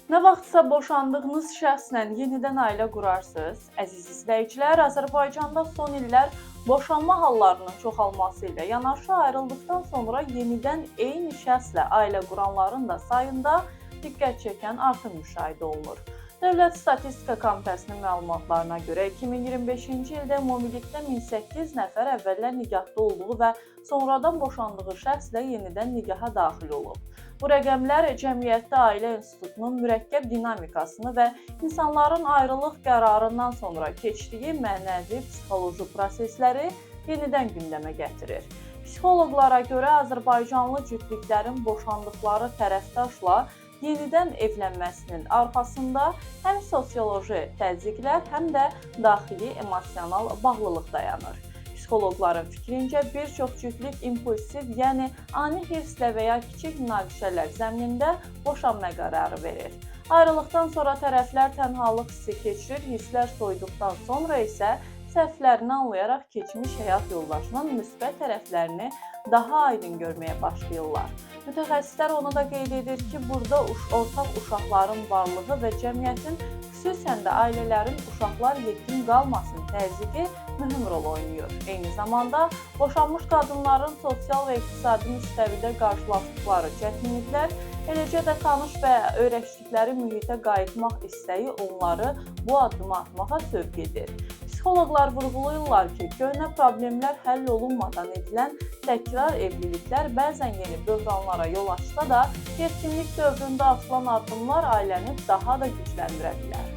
Nə vaxtsa boşandığınız şəxslə yenidən ailə qurarsınız. Əziz izləyicilər, Azərbaycanda son illər boşanma hallarının çoxalması ilə yanaşı ayrıldıqdan sonra yenidən eyni şəxslə ailə quranların da sayında diqqət çəkən artım müşahidə olunur. Dövlət Statistika Komitəsinin məlumatlarına görə 2025-ci ildə ümumilikdə 1008 nəfər əvvəllər nikahda olduğu və sonradan boşandığı şəxslə yenidən nikaha daxil olub. Bu rəqəmlər cəmiyyətdə ailə institutunun mürəkkəb dinamikasını və insanların ayrılıq qərarından sonra keçdiyi mənəvi, psixoloji prosesləri yenidən gündəmə gətirir. Psixoloqlara görə Azərbaycanlı cütlüklərin boşandıqları tərəfdaşla yenidən evlənməsinin arxasında həm sosioloji təzyiqlər, həm də daxili emosional bağlılıq dayanır. Psixoloqların fikrincə bir çox cütlük impulsiv, yəni ani hirslə və ya kiçik münaqişələr zəminində boşanma qərarı verir. Ayrılıqdan sonra tərəflər tənhalıq hissi keçirir, hisslər soyuduqdan sonra isə səhvlərini anlayaraq keçmiş həyat yoldaşının müsbət tərəflərini daha aydın görməyə başlayırlar. Mütəxəssislər onu da qeyd edir ki, burada ortaq uşaqların varlığı və cəmiyyətin, xüsusən də ailələrin uşaqlar yetim qalmasın təzyiqi mühüm rol oynayır. Eyni zamanda boşanmış qadınların sosial və iqtisadi müstəvidə qarşılaşdıqları çətinliklər, eləcə də tanış və öyrəşdikləri mühitə qayıtmaq istəyi onları bu addımı atmağa sövq edir. Psixoloqlar vurğulayırlar ki, köhnə problemlər həll olunmadan edilən təkrar evliliklər bəzən yeni böhranlara yol açsa da, yetkinlik dövründə atılan addımlar ailəni daha da gücləndirə bilər.